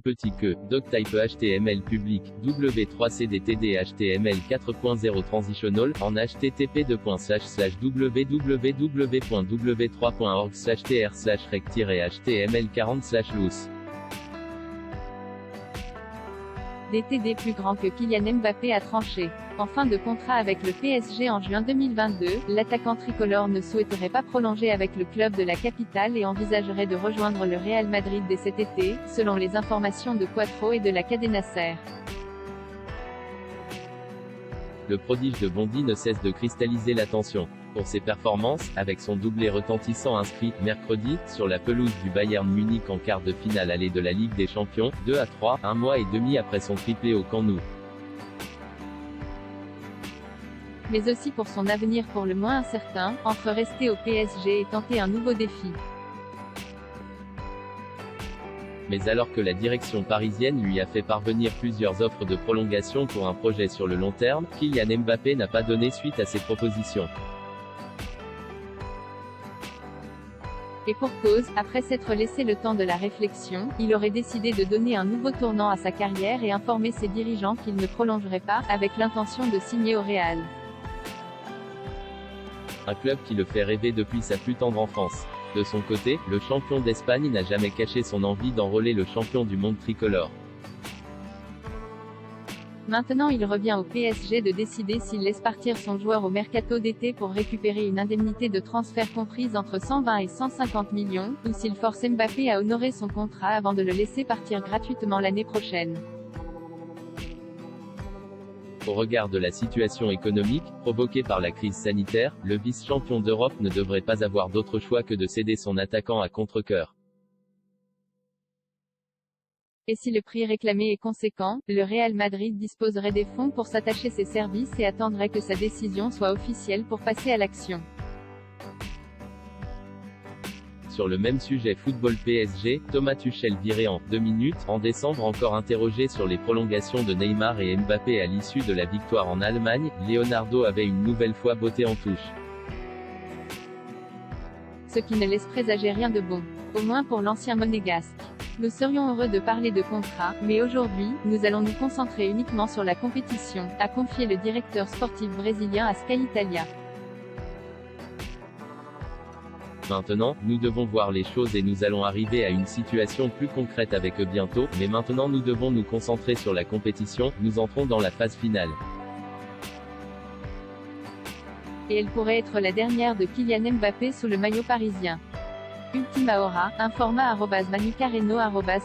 petit que, doctype HTML public, W3CDTD HTML 4.0 transitional, en http://w3.org/tr/rect-html40/loose. DTD plus grand que Kylian Mbappé a tranché. En fin de contrat avec le PSG en juin 2022, l'attaquant tricolore ne souhaiterait pas prolonger avec le club de la capitale et envisagerait de rejoindre le Real Madrid dès cet été, selon les informations de Quattro et de la Cadena Ser. Le prodige de Bondy ne cesse de cristalliser l'attention. Pour ses performances, avec son doublé retentissant inscrit, mercredi, sur la pelouse du Bayern Munich en quart de finale aller de la Ligue des Champions, 2-3, un mois et demi après son triplé au Camp Nou. Mais aussi pour son avenir pour le moins incertain, entre rester au PSG et tenter un nouveau défi. Mais alors que la direction parisienne lui a fait parvenir plusieurs offres de prolongation pour un projet sur le long terme, Kylian Mbappé n'a pas donné suite à ces propositions. Et pour cause, après s'être laissé le temps de la réflexion, il aurait décidé de donner un nouveau tournant à sa carrière et informer ses dirigeants qu'il ne prolongerait pas, avec l'intention de signer au Real. Un club qui le fait rêver depuis sa plus tendre enfance. De son côté, le champion d'Espagne n'a jamais caché son envie d'enrôler le champion du monde tricolore. Maintenant il revient au PSG de décider s'il laisse partir son joueur au mercato d'été pour récupérer une indemnité de transfert comprise entre 120 et 150 millions, ou s'il force Mbappé à honorer son contrat avant de le laisser partir gratuitement l'année prochaine. Au regard de la situation économique, provoquée par la crise sanitaire, le vice-champion d'Europe ne devrait pas avoir d'autre choix que de céder son attaquant à contre-cœur. Et si le prix réclamé est conséquent, le Real Madrid disposerait des fonds pour s'attacher ses services et attendrait que sa décision soit officielle pour passer à l'action. Sur le même sujet football PSG, Thomas Tuchel viré en 2 minutes, en décembre encore interrogé sur les prolongations de Neymar et Mbappé à l'issue de la victoire en Allemagne, Leonardo avait une nouvelle fois botté en touche. Ce qui ne laisse présager rien de bon. Au moins pour l'ancien monégasque. Nous serions heureux de parler de contrat, mais aujourd'hui, nous allons nous concentrer uniquement sur la compétition, a confié le directeur sportif brésilien à Sky Italia. Maintenant, nous devons voir les choses et nous allons arriver à une situation plus concrète avec eux bientôt, mais maintenant nous devons nous concentrer sur la compétition, nous entrons dans la phase finale. Et elle pourrait être la dernière de Kylian Mbappé sous le maillot parisien. Ultima hora, informa @manicareno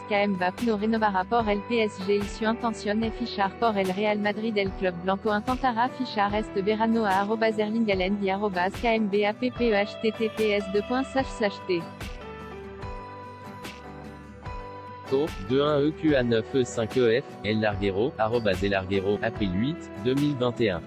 @kmbapp no renovara por el PSG y su intención es fichar por el Real Madrid. El club blanco intentará fichar este verano a @erlinghaaland y @kmbapp https://t. To, 21EQA9E5EF, El Larguero, @elarguero, april 8, 2021.